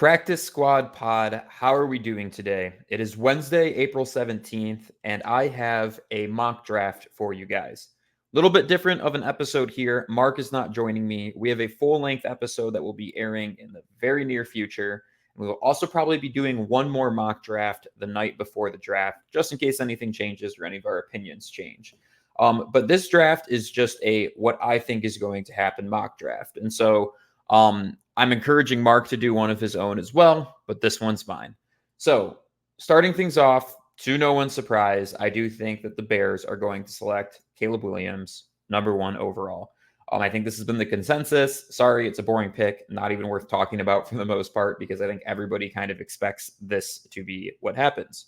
Practice Squad Pod, how are we doing today? It is Wednesday, April 17th, and I have a mock draft for you guys. A little bit different of an episode here. Mark is not joining me. We have a full-length episode that will be airing in the very near future. We will also probably be doing one more mock draft the night before the draft, just in case anything changes or any of our opinions change. But this draft is just a what I think is going to happen mock draft. And so I'm encouraging Mark to do one of his own as well, but this one's mine. So starting things off, to no one's surprise, I do think that the Bears are going to select Caleb Williams, number 1 overall. I think this has been the consensus. Sorry, it's a boring pick, not even worth talking about for the most part, because I think everybody kind of expects this to be what happens.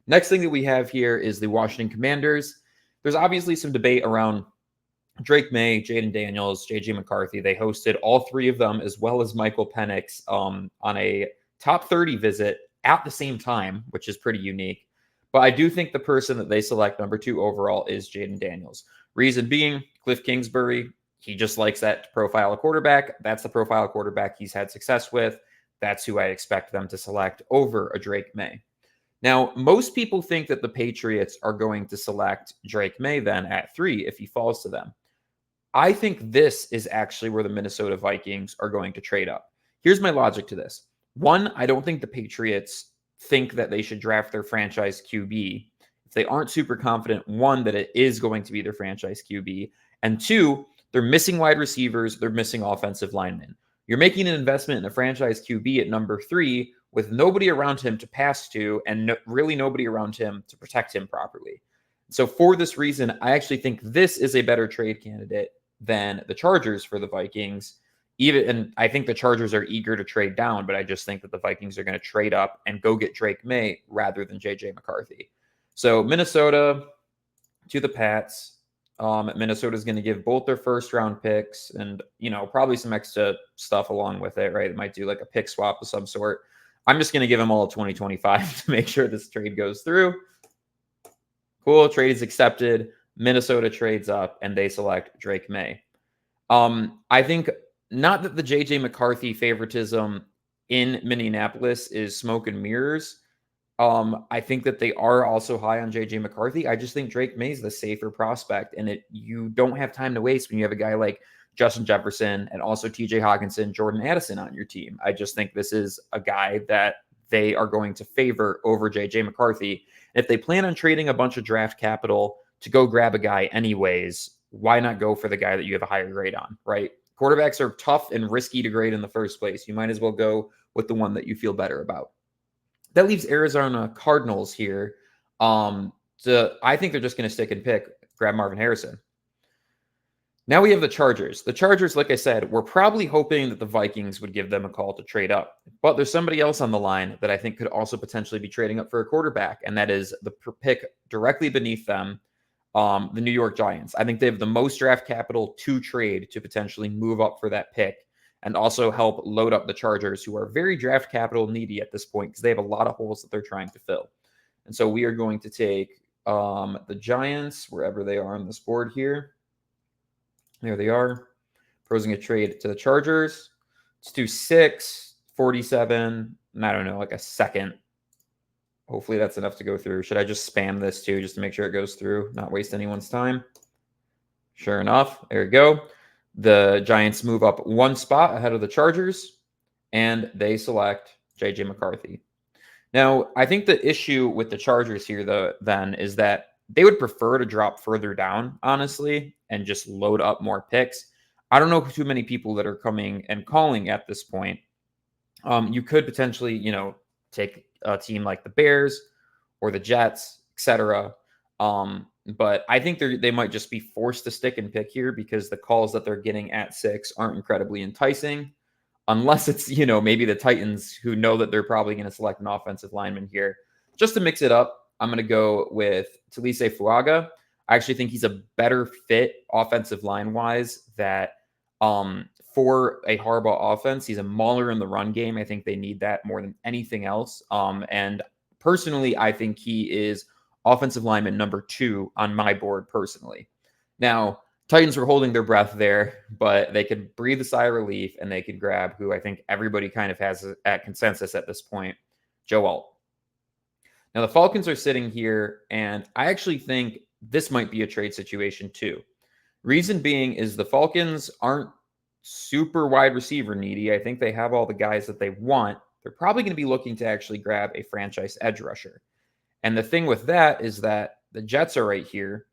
Next thing that we have here is the Washington Commanders. There's obviously some debate around Drake May, Jaden Daniels, JJ McCarthy. They hosted all three of them, as well as Michael Penix, on a top 30 visit at the same time, which is pretty unique. But I do think the person that they select number 2 overall is Jaden Daniels. Reason being, Cliff Kingsbury, he just likes that profile of quarterback. That's the profile of quarterback he's had success with. That's who I expect them to select over a Drake May. Now, most people think that the Patriots are going to select Drake May then at 3 if he falls to them. I think this is actually where the Minnesota Vikings are going to trade up. Here's my logic to this. 1, I don't think the Patriots think that they should draft their franchise QB if they aren't super confident, 1, that it is going to be their franchise QB, and 2, they're missing wide receivers, they're missing offensive linemen. You're making an investment in a franchise QB at number 3 with nobody around him to pass to and really nobody around him to protect him properly. So for this reason, I actually think this is a better trade candidate than the Chargers for the Vikings. And I think the Chargers are eager to trade down, but I just think that the Vikings are going to trade up and go get Drake May rather than JJ McCarthy. So Minnesota to the Pats. Minnesota is going to give both their first round picks and, probably some extra stuff along with it, right? They might do like a pick swap of some sort. I'm just going to give them all 2025 to make sure this trade goes through. Cool. Trade is accepted. Minnesota trades up and they select Drake May. I think not that the JJ McCarthy favoritism in Minneapolis is smoke and mirrors. I think that they are also high on JJ McCarthy. I just think Drake May is the safer prospect, and you don't have time to waste when you have a guy like Justin Jefferson and also TJ Hawkinson, Jordan Addison on your team. I just think this is a guy that they are going to favor over JJ McCarthy. If they plan on trading a bunch of draft capital to go grab a guy anyways, why not go for the guy that you have a higher grade on, right? Quarterbacks are tough and risky to grade in the first place. You might as well go with the one that you feel better about. That leaves Arizona Cardinals here. I think they're just going to stick and pick, grab Marvin Harrison. Now we have the Chargers. The Chargers, like I said, we're probably hoping that the Vikings would give them a call to trade up. But there's somebody else on the line that I think could also potentially be trading up for a quarterback, and that is the pick directly beneath them, the New York Giants. I think they have the most draft capital to trade to potentially move up for that pick and also help load up the Chargers, who are very draft capital needy at this point because they have a lot of holes that they're trying to fill. And so we are going to take the Giants, wherever they are on this board here. There they are, proposing a trade to the Chargers. Let's do 6, 47, I don't know, like a second. Hopefully that's enough to go through. Should I just spam this too, just to make sure it goes through, not waste anyone's time? Sure enough, there you go. The Giants move up 1 spot ahead of the Chargers, and they select JJ McCarthy. Now, I think the issue with the Chargers here, though, then, is that they would prefer to drop further down, honestly, and just load up more picks. I don't know too many people that are coming and calling at this point. You could potentially, take a team like the Bears or the Jets, etc. But I think they might just be forced to stick and pick here because the calls that they're getting at 6 aren't incredibly enticing. Unless it's, maybe the Titans who know that they're probably going to select an offensive lineman here. Just to mix it up, I'm going to go with Talise Fuaga. I actually think he's a better fit offensive line-wise that for a Harbaugh offense. He's a mauler in the run game. I think they need that more than anything else. And personally, I think he is offensive lineman number 2 on my board personally. Now, Titans were holding their breath there, but they could breathe a sigh of relief and they could grab who I think everybody kind of has at consensus at this point, Joe Alt. Now, the Falcons are sitting here, and I actually think this might be a trade situation too. Reason being is the Falcons aren't super wide receiver needy. I think they have all the guys that they want. They're probably going to be looking to actually grab a franchise edge rusher. And the thing with that is that the Jets are right here,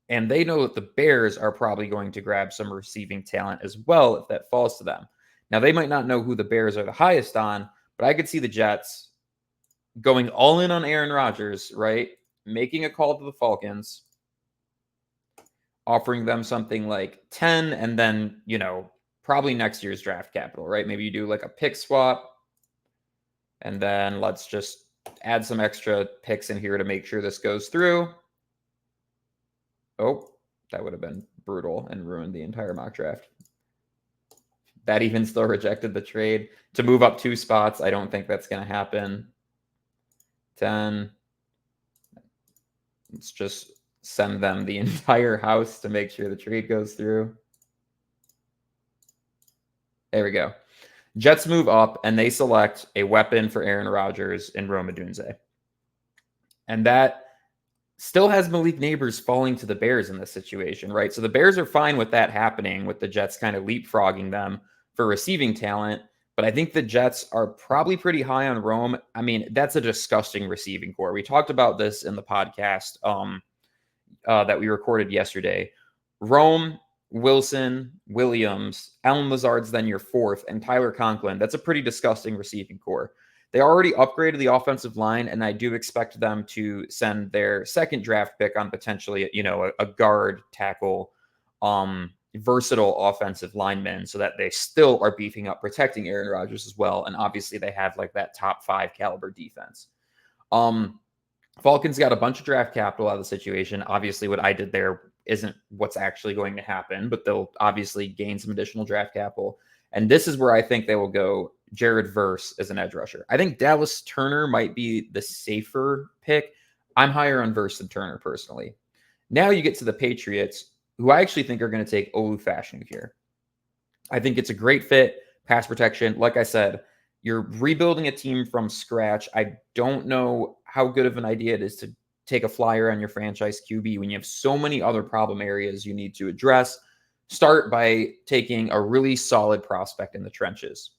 and they know that the Bears are probably going to grab some receiving talent as well if that falls to them. Now, they might not know who the Bears are the highest on, but I could see the Jets going all in on Aaron Rodgers, right? Making a call to the Falcons, offering them something like 10, and then, probably next year's draft capital, right? Maybe you do like a pick swap, and then let's just add some extra picks in here to make sure this goes through. Oh, that would have been brutal and ruined the entire mock draft. That even still rejected the trade. To move up 2 spots, I don't think that's going to happen. 10. Let's just send them the entire house to make sure the trade goes through. There we go. Jets move up, and they select a weapon for Aaron Rodgers in Rome Odunze. And that still has Malik Neighbors falling to the Bears in this situation, right? So the Bears are fine with that happening, with the Jets kind of leapfrogging them for receiving talent. But I think the Jets are probably pretty high on Rome. I mean, that's a disgusting receiving core. We talked about this in the podcast that we recorded yesterday. Rome, Wilson, Williams, Allen Lazard's then your fourth, and Tyler Conklin. That's a pretty disgusting receiving core. They already upgraded the offensive line, and I do expect them to send their second draft pick on potentially, a guard, tackle, versatile offensive lineman, so that they still are beefing up protecting Aaron Rodgers as well. And obviously they have like that top 5 caliber defense. Falcons got a bunch of draft capital out of the situation. Obviously what I did there isn't what's actually going to happen, but they'll obviously gain some additional draft capital. And this is where I think they will go Jared Verse as an edge rusher. I think Dallas Turner might be the safer pick. I'm higher on Verse than Turner personally. Now you get to the Patriots, who I actually think are going to take Olu Fashanu here. I think it's a great fit, pass protection. Like I said, you're rebuilding a team from scratch. I don't know how good of an idea it is to take a flyer on your franchise QB when you have so many other problem areas you need to address. Start by taking a really solid prospect in the trenches.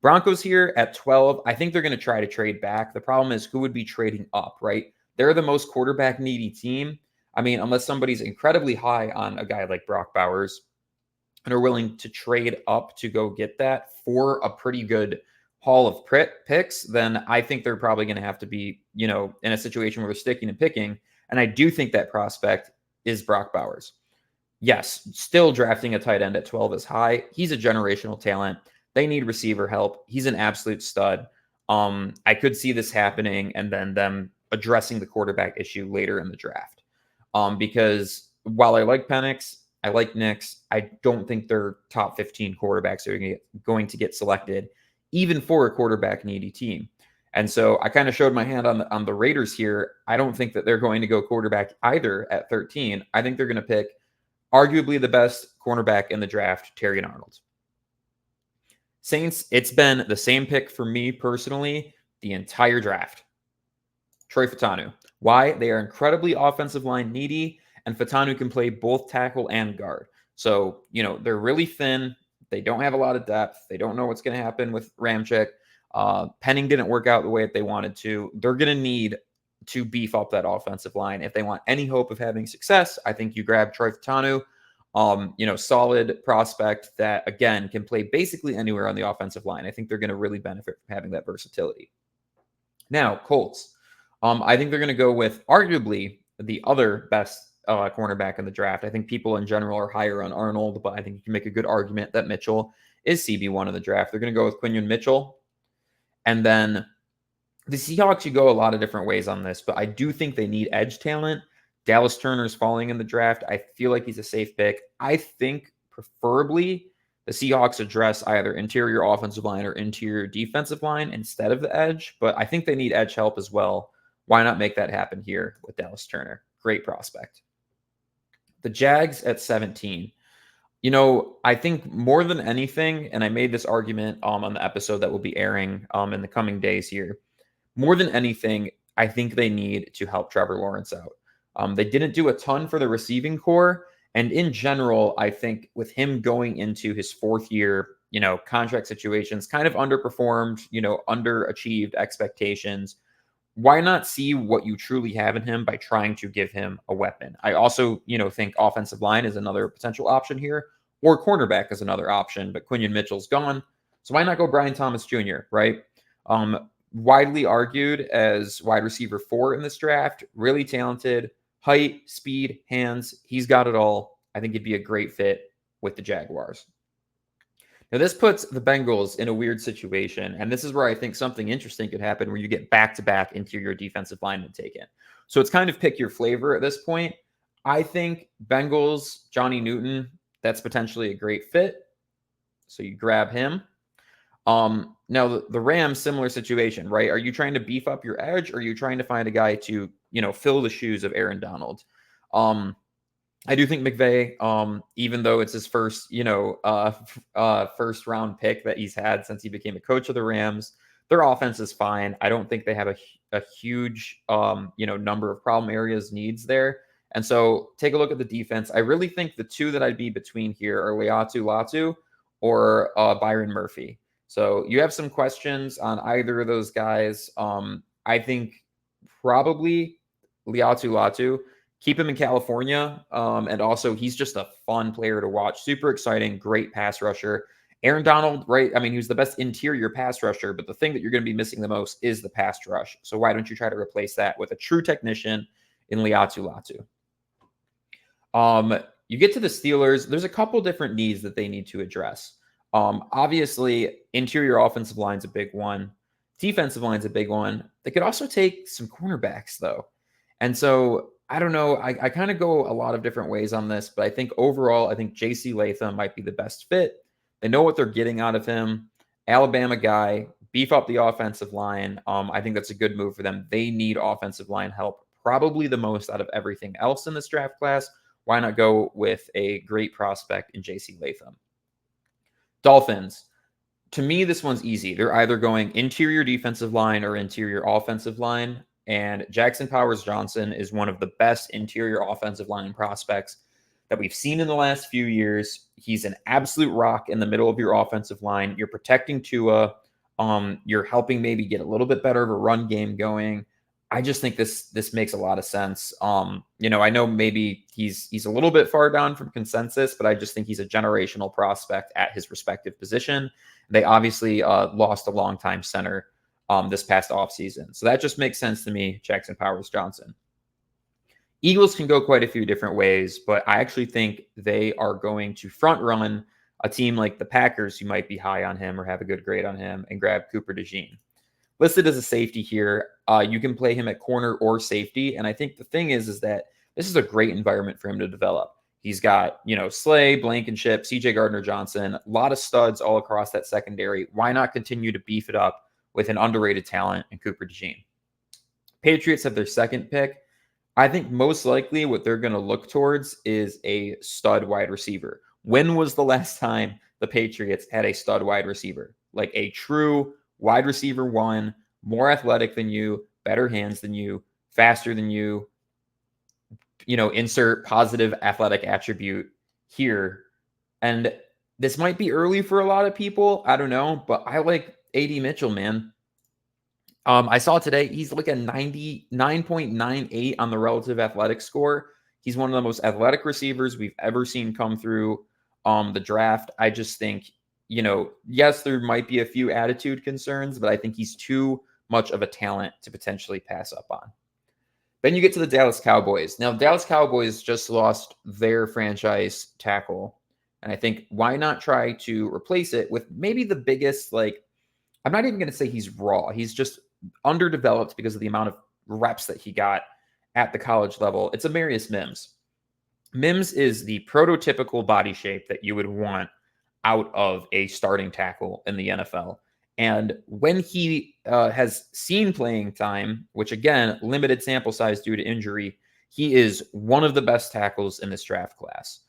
Broncos here at 12. I think they're going to try to trade back. The problem is who would be trading up, right? They're the most quarterback needy team. I mean, unless somebody's incredibly high on a guy like Brock Bowers and are willing to trade up to go get that for a pretty good haul of picks, then I think they're probably going to have to be, in a situation where they're sticking and picking. And I do think that prospect is Brock Bowers. Yes, still drafting a tight end at 12 is high. He's a generational talent. They need receiver help. He's an absolute stud. I could see this happening and then them addressing the quarterback issue later in the draft. Because while I like Penix, I like Nix, I don't think they're top 15 quarterbacks are going to get selected, even for a quarterback needy team. And so I kind of showed my hand on the Raiders here. I don't think that they're going to go quarterback either at 13. I think they're going to pick arguably the best cornerback in the draft, Terrion Arnold. Saints, it's been the same pick for me personally the entire draft. Troy Fautanu. Why? They are incredibly offensive line needy, and Fautanu can play both tackle and guard. So, they're really thin. They don't have a lot of depth. They don't know what's going to happen with Ramczyk. Penning didn't work out the way that they wanted to. They're going to need to beef up that offensive line. If they want any hope of having success, I think you grab Troy Fautanu. Solid prospect that, again, can play basically anywhere on the offensive line. I think they're going to really benefit from having that versatility. Now, Colts. I think they're going to go with arguably the other best cornerback in the draft. I think people in general are higher on Arnold, but I think you can make a good argument that Mitchell is CB1 in the draft. They're going to go with Quinion Mitchell. And then the Seahawks, you go a lot of different ways on this, but I do think they need edge talent. Dallas Turner's falling in the draft. I feel like he's a safe pick. I think preferably the Seahawks address either interior offensive line or interior defensive line instead of the edge, but I think they need edge help as well. Why not make that happen here with Dallas Turner? Great prospect. The Jags at 17. I think more than anything, and I made this argument on the episode that will be airing in the coming days here. More than anything, I think they need to help Trevor Lawrence out. They didn't do a ton for the receiving core, and in general, I think with him going into his fourth year, contract situations, kind of underperformed, underachieved expectations. Why not see what you truly have in him by trying to give him a weapon? I also, think offensive line is another potential option here, or cornerback is another option, but Quinion Mitchell's gone. So why not go Brian Thomas Jr., right? Widely argued as wide receiver 4 in this draft, really talented, height, speed, hands. He's got it all. I think he'd be a great fit with the Jaguars. Now, this puts the Bengals in a weird situation, and this is where I think something interesting could happen where you get back-to-back interior defensive linemen taken. So it's kind of pick your flavor at this point. I think Bengals, Johnny Newton, that's potentially a great fit. So you grab him. Now, the Rams, similar situation, right? Are you trying to beef up your edge, or are you trying to find a guy to, fill the shoes of Aaron Donald? I do think McVay, even though it's his first, first round pick that he's had since he became a coach of the Rams, their offense is fine. I don't think they have a huge, number of problem areas, needs there. And so take a look at the defense. I really think the two that I'd be between here are Leatu Latu or Byron Murphy. So you have some questions on either of those guys. I think probably Leatu Latu. Keep him in California. And also, he's just a fun player to watch. Super exciting, great pass rusher. Aaron Donald, right? I mean, he was the best interior pass rusher, but the thing that you're going to be missing the most is the pass rush. So why don't you try to replace that with a true technician in Leatu Latu? You get to the Steelers, there's a couple different needs that they need to address. Obviously, interior offensive line's a big one. Defensive line's a big one. They could also take some cornerbacks, though. And so I don't know. I kind of go a lot of different ways on this, but I think overall, I think J.C. Latham might be the best fit. They know what they're getting out of him. Alabama guy, beef up the offensive line. I think that's a good move for them. They need offensive line help, probably the most out of everything else in this draft class. Why not go with a great prospect in J.C. Latham? Dolphins. To me, this one's easy. They're either going interior defensive line or interior offensive line. And Jackson Powers-Johnson is one of the best interior offensive line prospects that we've seen in the last few years. He's an absolute rock in the middle of your offensive line. You're protecting Tua. You're helping maybe get a little bit better of a run game going. I just think this makes a lot of sense. I know maybe he's a little bit far down from consensus, but I just think he's a generational prospect at his respective position. They obviously lost a longtime center this past offseason. So that just makes sense to me, Jackson Powers-Johnson. Eagles can go quite a few different ways, but I actually think they are going to front run a team like the Packers, who might be high on him or have a good grade on him, and grab Cooper DeJean. Listed as a safety here. You can play him at corner or safety. And I think the thing is that this is a great environment for him to develop. He's got, Slay, Blankenship, CJ Gardner-Johnson, a lot of studs all across that secondary. Why not continue to beef it up with an underrated talent in Cooper DeJean? Patriots have their second pick. I think most likely what they're going to look towards is a stud wide receiver. When was the last time the Patriots had a stud wide receiver? Like a true wide receiver one, more athletic than you, better hands than you, faster than you, insert positive athletic attribute here. And this might be early for a lot of people. I don't know, but I like A.D. Mitchell, man. I saw today he's like a 99.98 on the relative athletic score. He's one of the most athletic receivers we've ever seen come through the draft. I just think, yes, there might be a few attitude concerns, but I think he's too much of a talent to potentially pass up on. Then you get to the Dallas Cowboys. Now, Dallas Cowboys just lost their franchise tackle. And I think why not try to replace it with maybe the biggest, I'm not even going to say he's raw. He's just underdeveloped because of the amount of reps that he got at the college level. It's Amarius Mims. Mims is the prototypical body shape that you would want out of a starting tackle in the NFL. And when he has seen playing time, which again, limited sample size due to injury, He is one of the best tackles in this draft class.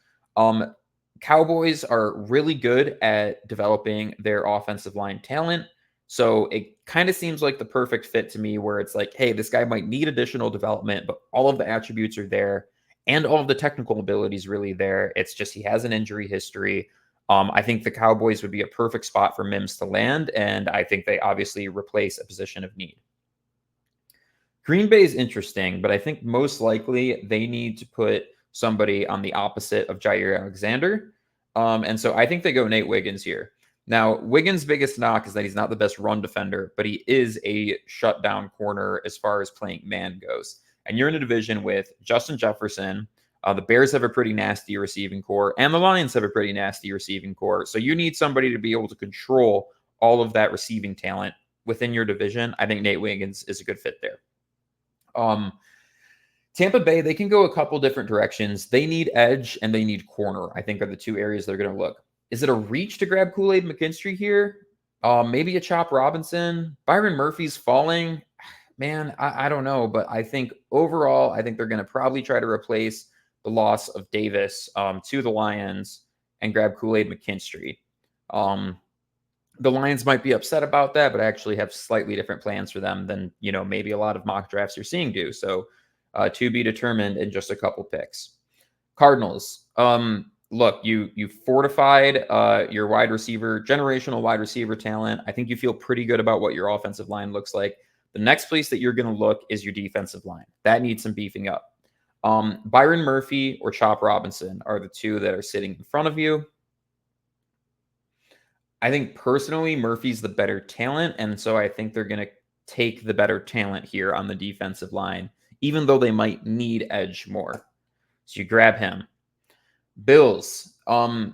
Cowboys are really good at developing their offensive line talent. So it kind of seems like the perfect fit to me where it's like, hey, this guy might need additional development, but all of the attributes are there and all of the technical abilities really there. It's just he has an injury history. I think the Cowboys would be a perfect spot for Mims to land, and I think they obviously replace a position of need. Green Bay is interesting, but I think most likely they need to put somebody on the opposite of Jair Alexander. And so I think they go Nate Wiggins here. Now, Wiggins' biggest knock is that he's not the best run defender, but he is a shutdown corner as far as playing man goes. And you're in a division with Justin Jefferson. The Bears have a pretty nasty receiving core, and the Lions have a pretty nasty receiving core. So you need somebody to be able to control all of that receiving talent within your division. I think Nate Wiggins is a good fit there. Tampa Bay, they can go a couple different directions. They need edge and they need corner, I think, are the two areas they're going to look. Is it a reach to grab Kool-Aid McKinstry here? Maybe a Chop Robinson? Byron Murphy's falling. Man, I don't know. But I think overall, I think they're going to probably try to replace the loss of Davis to the Lions and grab Kool-Aid McKinstry. The Lions might be upset about that, but I actually have slightly different plans for them than, maybe a lot of mock drafts you're seeing do. So to be determined in just a couple picks. Cardinals. Look, you fortified your wide receiver, generational wide receiver talent. I think you feel pretty good about what your offensive line looks like. The next place that you're going to look is your defensive line. That needs some beefing up. Byron Murphy or Chop Robinson are the two that are sitting in front of you. I think personally, Murphy's the better talent, and so I think they're going to take the better talent here on the defensive line, even though they might need edge more. So you grab him. Bills. To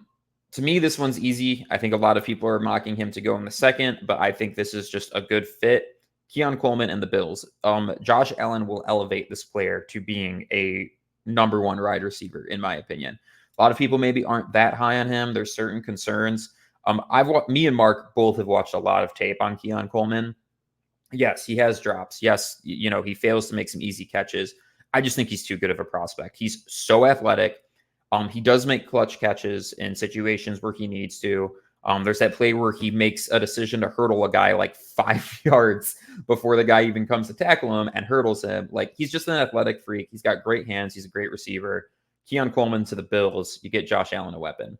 me, this one's easy. I think a lot of people are mocking him to go in the second, but I think this is just a good fit. Keon Coleman and the Bills. Josh Allen will elevate this player to being a number one wide receiver, in my opinion. A lot of people maybe aren't that high on him. There's certain concerns. Me and Mark both have watched a lot of tape on Keon Coleman. Yes, he has drops. Yes, he fails to make some easy catches. I just think he's too good of a prospect. He's so athletic. He does make clutch catches in situations where he needs to. There's that play where he makes a decision to hurdle a guy like 5 yards before the guy even comes to tackle him and hurdles him. Like, he's just an athletic freak. He's got great hands. He's a great receiver. Keon Coleman to the Bills. You get Josh Allen a weapon.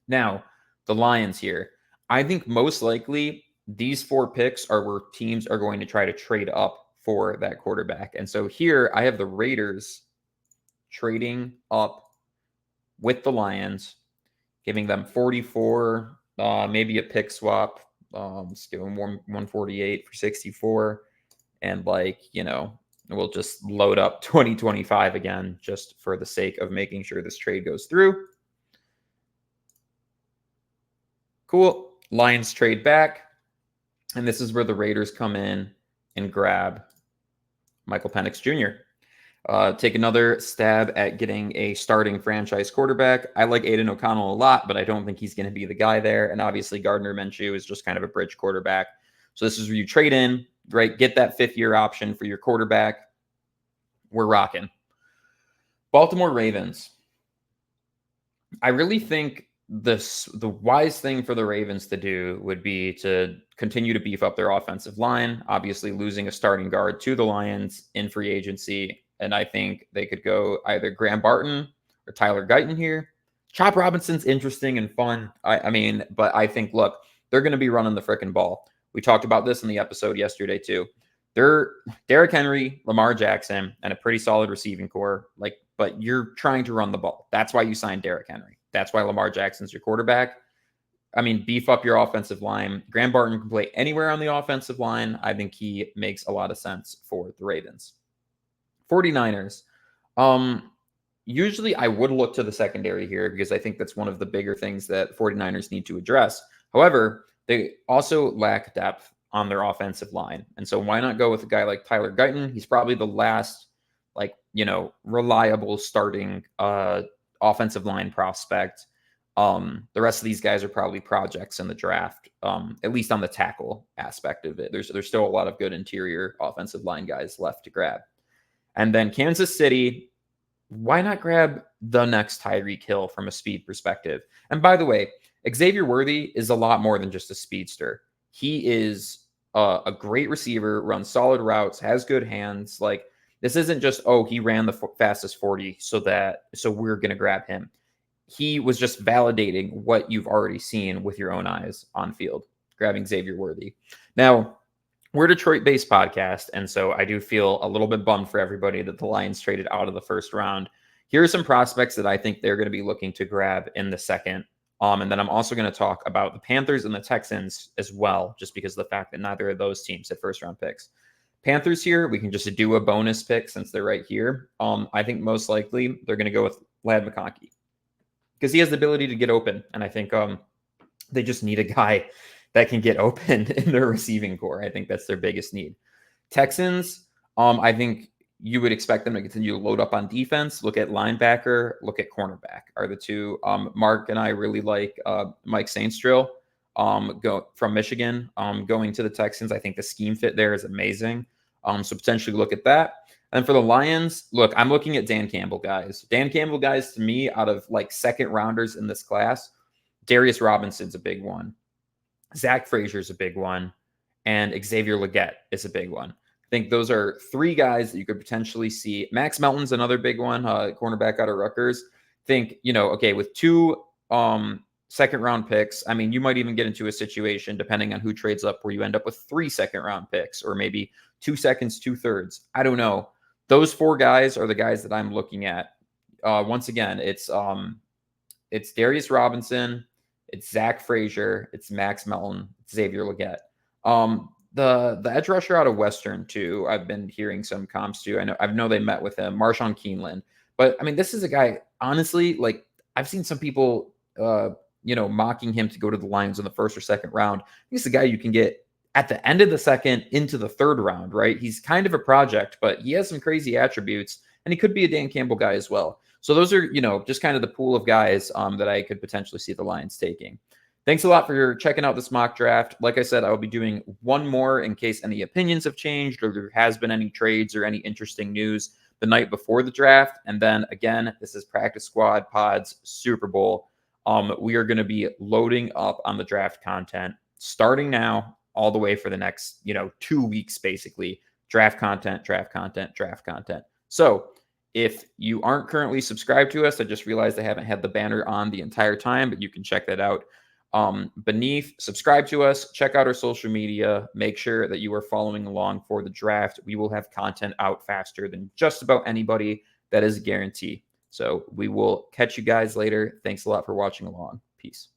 Now, the Lions here. I think most likely these 4 picks are where teams are going to try to trade up for that quarterback. And so here I have the Raiders trading up with the Lions, giving them 44, maybe a pick swap. Just give them 148 for 64. And we'll just load up 2025 again, just for the sake of making sure this trade goes through. Cool. Lions trade back. And this is where the Raiders come in and grab Michael Penix Jr. Take another stab at getting a starting franchise quarterback. I like Aiden O'Connell a lot, but I don't think he's going to be the guy there. And obviously Gardner Minshew is just kind of a bridge quarterback. So this is where you trade in, right? Get that 5th-year option for your quarterback. We're rocking. Baltimore Ravens. I really think the wise thing for the Ravens to do would be to continue to beef up their offensive line, obviously losing a starting guard to the Lions in free agency. And I think they could go either Graham Barton or Tyler Guyton here. Chop Robinson's interesting and fun. But I think, look, they're going to be running the frickin' ball. We talked about this in the episode yesterday too. They're Derrick Henry, Lamar Jackson, and a pretty solid receiving core. But you're trying to run the ball. That's why you signed Derrick Henry. That's why Lamar Jackson's your quarterback. Beef up your offensive line. Graham Barton can play anywhere on the offensive line. I think he makes a lot of sense for the Ravens. 49ers. Usually I would look to the secondary here because I think that's one of the bigger things that 49ers need to address. However, they also lack depth on their offensive line. And so why not go with a guy like Tyler Guyton? He's probably the last, reliable starting offensive line prospect. The rest of these guys are probably projects in the draft, at least on the tackle aspect of it. There's still a lot of good interior offensive line guys left to grab. And then Kansas City, why not grab the next Tyreek Hill from a speed perspective? And by the way, Xavier Worthy is a lot more than just a speedster. He is a great receiver, runs solid routes, has good hands. Like, this isn't just, oh, he ran the fastest 40, so we're going to grab him. He was just validating what you've already seen with your own eyes on field, grabbing Xavier Worthy. Now, we're a Detroit-based podcast, and so I do feel a little bit bummed for everybody that the Lions traded out of the first round. Here are some prospects that I think they're going to be looking to grab in the second. And then I'm also going to talk about the Panthers and the Texans as well, just because of the fact that neither of those teams had first-round picks. Panthers here, we can just do a bonus pick since they're right here. I think most likely they're going to go with Ladd McConkey because he has the ability to get open, and I think they just need a guy that can get open in their receiving core. I think that's their biggest need. Texans, I think you would expect them to continue to load up on defense. Look at linebacker, look at cornerback are the two. Mark and I really like Mike Saintsdrill from Michigan going to the Texans. I think the scheme fit there is amazing. So potentially look at that. And for the Lions, look, I'm looking at Dan Campbell guys. Dan Campbell guys, to me, out of like second rounders in this class, Darius Robinson's a big one. Zach Frazier's a big one. And Xavier Legette is a big one. I think those are three guys that you could potentially see. Max Melton's another big one, cornerback out of Rutgers. Think, okay, with two second-round picks, I mean, you might even get into a situation, depending on who trades up, where you end up with 3 second-round picks or maybe 2 seconds, 2/3. I don't know. Those 4 guys are the guys that I'm looking at. Once again, it's Darius Robinson, it's Zach Frazier, it's Max Melton, it's Xavier Legette. The edge rusher out of Western too, I've been hearing some comps too. I know they met with him, Marshawn Keeneland. But I mean, this is a guy, honestly, like I've seen some people mocking him to go to the Lions in the first or second round. He's a guy you can get at the end of the second into the third round, right? He's kind of a project, but he has some crazy attributes, and he could be a Dan Campbell guy as well. So those are, just kind of the pool of guys that I could potentially see the Lions taking. Thanks a lot for checking out this mock draft. Like I said, I will be doing one more in case any opinions have changed or there has been any trades or any interesting news the night before the draft. And then again, this is Practice Squad Pods Super Bowl. We are going to be loading up on the draft content starting now all the way for the next, 2 weeks, basically. Draft content. So if you aren't currently subscribed to us, I just realized I haven't had the banner on the entire time, but you can check that out beneath. Subscribe to us, check out our social media, make sure that you are following along for the draft. We will have content out faster than just about anybody. That is a guarantee. So we will catch you guys later. Thanks a lot for watching along. Peace.